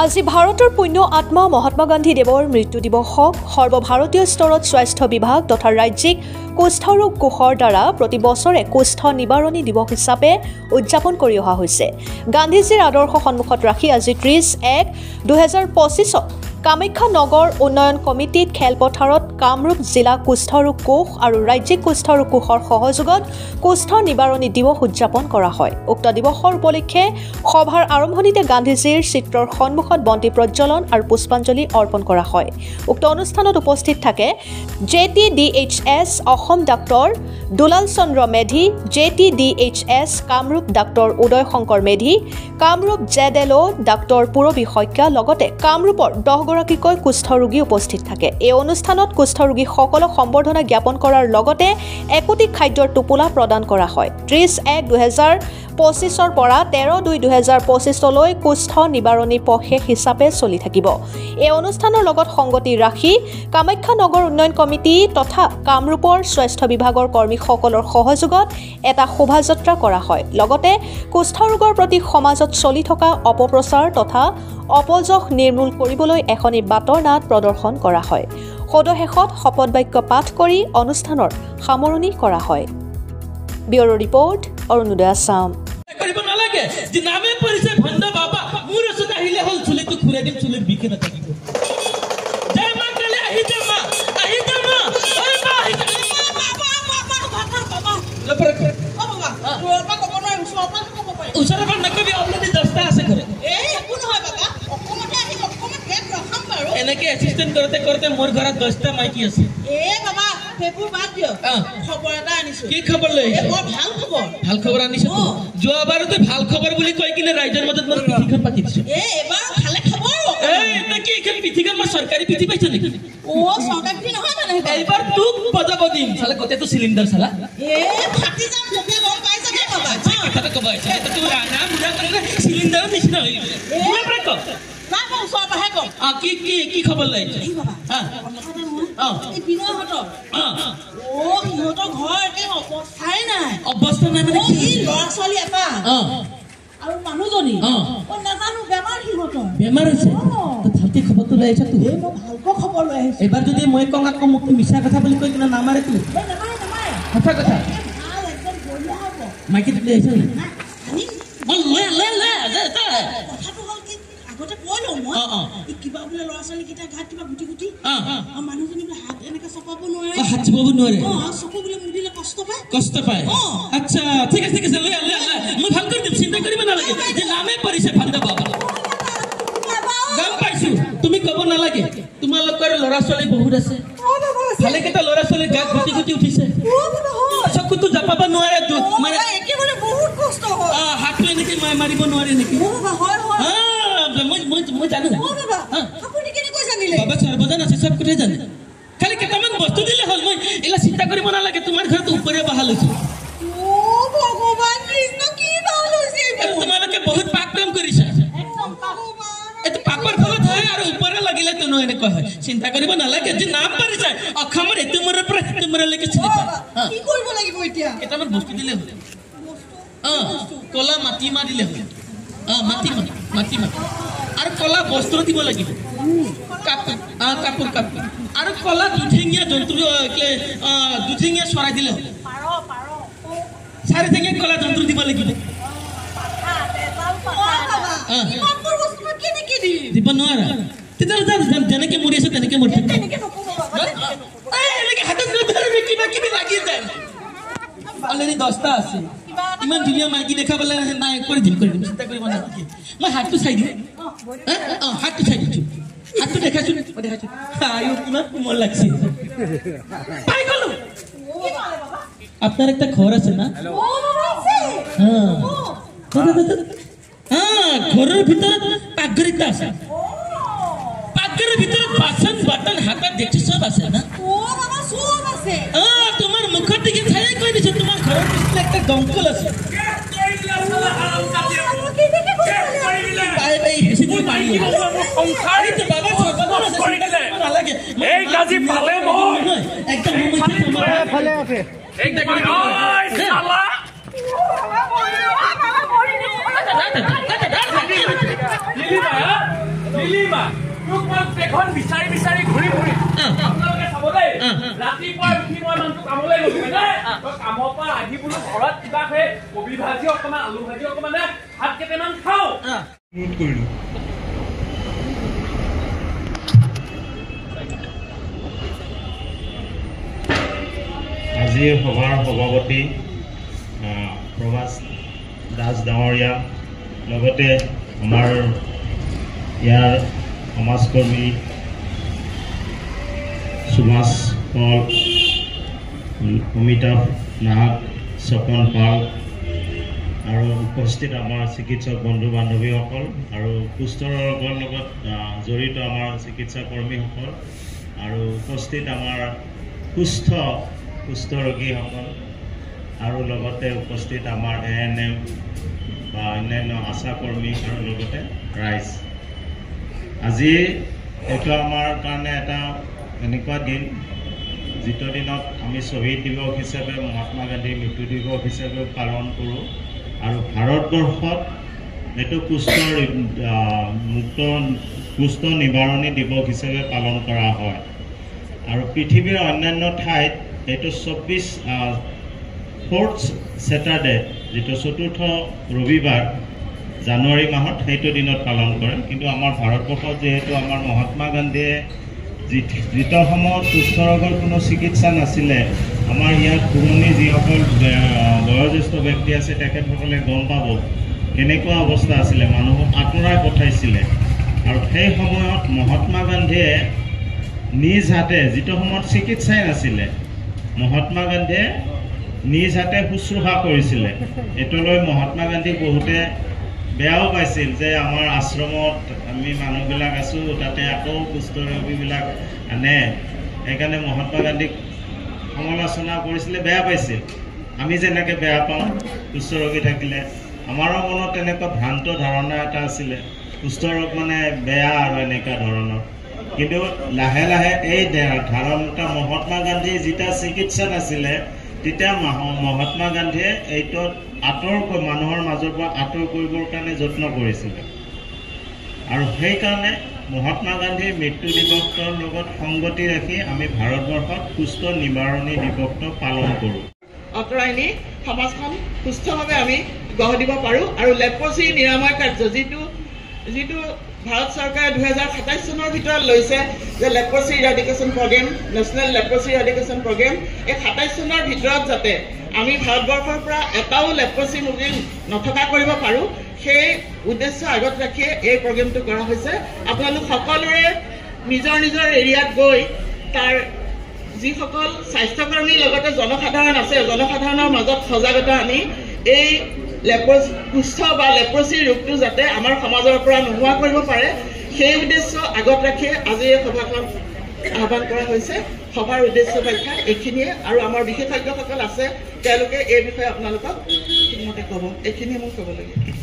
আজি ভাৰতৰ পুণ্য আত্মা মহাত্মা গান্ধী দেৱৰ মৃত্যু দিৱসক সৰ্বভাৰতীয় স্তৰত স্বাস্থ্য বিভাগ তথা ৰাজ্যিক কুষ্ঠৰোগ কোষৰ দ্বাৰা প্ৰতি বছৰে কুষ্ঠ নিবাৰণী দিৱস হিচাপে উদযাপন কৰি অহা হৈছে। গান্ধীজীৰ আদৰ্শ সন্মুখত ৰাখি আজি 30/1/2025 কামাখ্যা নগৰ উন্নয়ন কমিটিত খেলপথাৰত কামৰূপ জিলা কুষ্ঠৰোগ কোষ আৰু ৰাজ্যিক কুষ্ঠৰোগ কোষৰ সহযোগত কুষ্ঠ নিবাৰণী দিৱস উদযাপন কৰা হয়। উক্ত দিৱসৰ উপলক্ষে সভাৰ আৰম্ভণিতে গান্ধীজীৰ চিত্ৰৰ সন্মুখত বন্তি প্ৰজ্বলন আৰু পুষ্পাঞ্জলি অৰ্পণ কৰা হয়। উক্ত অনুষ্ঠানত উপস্থিত থাকে JTDHS অসম ডাক্তৰ দুলাল চন্দ্ৰ Medhi, JTDHS Kamrup doctor Uday Shankar Medhi, Kamrup ZLO doctor পূৰবী শইকীয়া লগতে কামৰূপৰ 10 গৰাকীকৈ কুষ্ঠ ৰোগী উপস্থিত থাকে। এই অনুষ্ঠানত কুষ্ঠ ৰোগীসকলক সম্বৰ্ধনা জ্ঞাপন কৰাৰ লগতে একোটি খাদ্যৰ টোপোলা প্ৰদান কৰা হয়। 30/1/2025 পৰা 13/2/2025 কুষ্ঠ নিবাৰণী পষেক হিচাপে চলি থাকিব। এই অনুষ্ঠানৰ লগত সংগতি ৰাখি কামাখ্যা নগৰ উন্নয়ন কমিটি তথা কামৰূপৰ স্বাস্থ্য বিভাগৰ কৰ্মীসকলৰ সহযোগত এটা শোভাযাত্ৰা কৰা হয়। লগতে কুষ্ঠ ৰোগৰ প্ৰতি সমাজত চলি থকা অপপ্ৰচাৰ তথা অপযশ নিৰ্মূল কৰিবলৈ এখনি বাটৰ নাট প্ৰদৰ্শন কৰা হয়। সদশেষত শপত বাক্য পাঠ কৰি অনুষ্ঠানৰ সামৰণি কৰা হয়। Bureau' report Arunoday Assam. কৰিব নালাগে যে নামে পৰিছে ভণ্ড বাবা মোৰ ওচৰত আহিলে হল চুলিটো ঘূৰাই দিম চুলিৰ বিকে নাথাকিব। জয় মা কালী আহি যা মা ঐ মা আহি যা বাবা ওচৰৰ পৰা নকবি অলৰেডি 10টা আছে ঘৰে একো নহয় বাবা অকণতে আহি অকণমান গেট ৰখাম বাৰু এনেকে এচিষ্টেণ্ট কৰোতে মোৰ ঘৰত 10টা মাইকী আছে। বাবা সেইবোৰ বাদ দিয়ক খবৰ এটা আনিছো। কি খবৰ লৈ আহিছে? ভাল খবৰ আনিছো। যোৱাবাৰতে ভাল খবৰ বুলি কৈ কিনে ৰাইজৰ মাজত মোৰ পিঠিখন পাতি দিছো। এবাৰ ভালে খবৰ কি এইখন পিঠিখন মই চৰকাৰী পিঠি পাইছো নেকি? চৰকাৰী পিঠি নহয় মানে এইবাৰ তোক বজাব দিম চালা গোটেইটো চিলিণ্ডাৰ চালা ফাটি যাম তেতিয়া গম পাই যাবে বাবা কথাটো ক'ব আহিছে তোৰ নাম বুঢ়া কৰিলে চিলিণ্ডাৰৰ নিচিনা হৈ গ'লে বুঢ়া পৰা কওঁ না মই ওচৰৰ পৰাহে কম কি খবৰ লৈ আহিছে? সিহঁতৰ ঘৰ একে অৱস্থাই নাই মানে ল'ৰা ছোৱালী এটা আৰু মানুহজনী নাজানো বেমাৰ হৈছে ভালকে খবৰটো লৈ আহিছ মই ভালকৈ খবৰ লৈ আহিছো। এবাৰ যদি মই কওঁ আকৌ মোক মিছা কথা বুলি কৈ কিনে নামাৰে তুমি সঁচা কথা মাইকীটো লৈ আহিছ কথাটো হ'ল কি আগতে কৈ লওঁ মই কিবা বোলে ল'ৰা ছোৱালী কেইটা গাত কিবা গুটি গুটি মানুহজনী বোলে হাত এনেকে চপাব নোৱাৰে চকু বোলে মুদিলে কষ্ট পায় আচ্ছা ঠিক আছে মই ভাল কৰি দিম চিন্তা কৰিব নালাগে যে নামে পৰিছে ভণ্ড বাবা গম পাইছো তুমি ক'ব নালাগে তোমালোকৰ ল'ৰা ছোৱালী বহুত আছে ভালেকেইটা ল'ৰা ছোৱালী গাত গুটি গুটি উঠিছে চকুটো জাপাব নোৱাৰে মানে একেবাৰে বহুত কষ্ট হয় হাতটো এনেকে মাৰিব নোৱাৰে নেকি? মই জানো বাবা সৰ্বজন আছে চব কথাই জানে খালি কেইটামান বস্তু দিলে হ'ল মই এলা চিন্তা কৰিব নালাগে তোমাৰ ঘৰত ওপৰে বহা লৈছো তোমালোকে বহুত পাপ কাম কৰিছা এইটো পাপৰ ফলত হয় আৰু ওপৰে লাগিলে তেনো এনেকুৱা হয় চিন্তা কৰিব নালাগে যে নাম পাৰিছে অসমৰ এইটো মূৰৰ পৰা সেইটো মূৰলৈকে চিনি পায় কি কৰিব লাগিব এতিয়া কেইটামান বস্তু দিলে হ'ল কলা মাটি দিলে হ'ল মাটি আৰু কলা বস্ত্ৰ দিব লাগিব কাপোৰ আৰু কলা দুঠেঙীয়া জন্তু দুঠেঙীয়া চৰাই দিলে হ'ল 4 ঠেঙীয়া কলা জন্তু দিব লাগিব দিব নোৱাৰা তেতিয়াহ'লে যেনেকে মৰি আছে তেনেকে মৰি হাতত নধৰিবি কিবা কিবি লাগি যায় অলৰেডি 10টা আছে ইমান ধুনীয়া মাইকী দেখাবলৈ নাই কৰি দিম চিন্তা কৰিব নালাগে মই হাতটো চাই দিম হাতটো চাই দিছোঁ হাতটো দেখাইছোঁ আয়ো কিমান কোমল লাগছে পাই গ'লো আপোনাৰ একটা ঘৰ আছে না ঘৰৰ ভিতৰত পাকঘৰ এটা আছে পাকঘৰৰ ভিতৰত বাচন বৰ্তন হাতত দেখি চব আছে না তোমাৰ মুখৰ দিকে চাই কৈ দিছো তোমাৰ ঘৰৰ পিছফালে একটা দমকল আছে নীলিমা তোক মই এখন বিচাৰি বিচাৰি ঘূৰি ঘূৰি আপোনালোকে চাব দেই ৰাতিপুৱা উঠি মই মানুহটো কামলৈ গ'লো তই কামৰ পৰা আহি বোলো ঘৰত কিবা সেই কবি ভাজি অকণমান আলু ভাজি অকণমান ভাত কেইটামান খাওঁ কৰিলো আজি সভাৰ সভাপতি প্ৰভাস দাস ডাঙৰীয়া লগতে আমাৰ ইয়াৰ সমাজকৰ্মী সুভাষ পল অমিতাভ নাহক স্বপন পাল আৰু উপস্থিত আমাৰ চিকিৎসক বন্ধু বান্ধৱীসকল আৰু সুস্থ ৰোগৰ লগত জড়িত আমাৰ চিকিৎসা কৰ্মীসকল আৰু উপস্থিত আমাৰ সুস্থ ৰোগীসকল আৰু লগতে উপস্থিত আমাৰ ANM বা অন্যান্য আশা কৰ্মী আৰু লগতে ৰাইজ আজি এইটো আমাৰ কাৰণে এটা এনেকুৱা দিন যিটো দিনত আমি শ্বহীদ দিৱস হিচাপে মহাত্মা গান্ধীৰ মৃত্যু দিৱস হিচাপে পালন কৰোঁ আৰু ভাৰতবৰ্ষত এইটো কুষ্ঠ নিবাৰণী দিৱস হিচাপে পালন কৰা হয় আৰু পৃথিৱীৰ অন্যান্য ঠাইত এইটো 4th ছেটাৰডে যিটো 4ৰ্থ ৰবিবাৰ জানুৱাৰী মাহত সেইটো দিনত পালন কৰে কিন্তু আমাৰ ভাৰতবৰ্ষত যিহেতু আমাৰ মহাত্মা গান্ধীয়ে যিটো সময়ত কুষ্ঠ ৰোগৰ কোনো চিকিৎসা নাছিলে আমাৰ ইয়াত পুৰণি যিসকল বয়োজ্যেষ্ঠ ব্যক্তি আছে তেখেতসকলে গম পাব কেনেকুৱা অৱস্থা আছিলে মানুহক আঁতৰাই পঠাইছিলে আৰু সেই সময়ত মহাত্মা গান্ধীয়ে নিজ হাতে যিটো সময়ত চিকিৎসাই নাছিলে মহাত্মা গান্ধীয়ে নিজ হাতে শুশ্ৰূষা কৰিছিলে এইটোলৈ মহাত্মা গান্ধী বহুতে বেয়াও পাইছিল যে আমাৰ আশ্ৰমত আমি মানুহবিলাক আছোঁ তাতে আকৌ কুষ্ঠ ৰোগীবিলাক আনে সেইকাৰণে মহাত্মা গান্ধীক সমালোচনা কৰিছিলে বেয়া পাইছিল আমি যেনেকৈ বেয়া পাওঁ কুষ্ঠ ৰোগী থাকিলে আমাৰো মনত তেনেকুৱা ভ্ৰান্ত ধাৰণা এটা আছিলে কুষ্ঠ ৰোগ মানে বেয়া আৰু এনেকুৱা ধৰণৰ কিন্তু লাহে লাহে এই ধাৰণাটা মহাত্মা গান্ধীৰ যেতিয়া চিকিৎসা নাছিলে তেতিয়া মহাত্মা গান্ধীয়ে এইটো মানুহৰ মাজৰ পৰা আঁতৰ কৰিবৰ কাৰণে যত্ন কৰিছিলে আৰু সেইকাৰণে মহাত্মা গান্ধীৰ মৃত্যু দিৱসৰ লগত সংগতি ৰাখি আমি ভাৰতবৰ্ষত কুষ্ঠ নিবাৰণী দিৱসটো পালন কৰোঁ আঁতৰাই নি সমাজখন সুস্থভাৱে আমি গঢ় দিব পাৰোঁ আৰু লেপ্ৰচি নিৰাময় কাৰ্য যিটো ভাৰত চৰকাৰে 2027 চনৰ ভিতৰত লৈছে যে leprosy eradication programme national leprosy eradication programme এই 27 চনৰ ভিতৰত যাতে আমি ভাৰতবৰ্ষৰ পৰা এটাও লেপ্ৰচি ৰোগী নথকা কৰিব পাৰোঁ সেই উদ্দেশ্য আগত ৰাখিয়ে এই প্ৰগ্ৰেমটো কৰা হৈছে আপোনালোক সকলোৰে নিজৰ নিজৰ এৰিয়াত গৈ তাৰ যিসকল স্বাস্থ্যকৰ্মীৰ লগতে জনসাধাৰণ আছে জনসাধাৰণৰ মাজত সজাগতা আনি এই কুষ্ঠ বা লেপ্ৰচি ৰোগটো যাতে আমাৰ সমাজৰ পৰা নোহোৱা কৰিব পাৰে সেই উদ্দেশ্য আগত ৰাখি আজি এই সভাখন আহ্বান কৰা হৈছে সভাৰ উদ্দেশ্য ব্যাখ্যা এইখিনিয়ে আৰু আমাৰ বিশেষজ্ঞসকল আছে তেওঁলোকে এই বিষয়ে আপোনালোকক ঠিকমতে ক'ব এইখিনিয়ে মোক ক'ব লাগে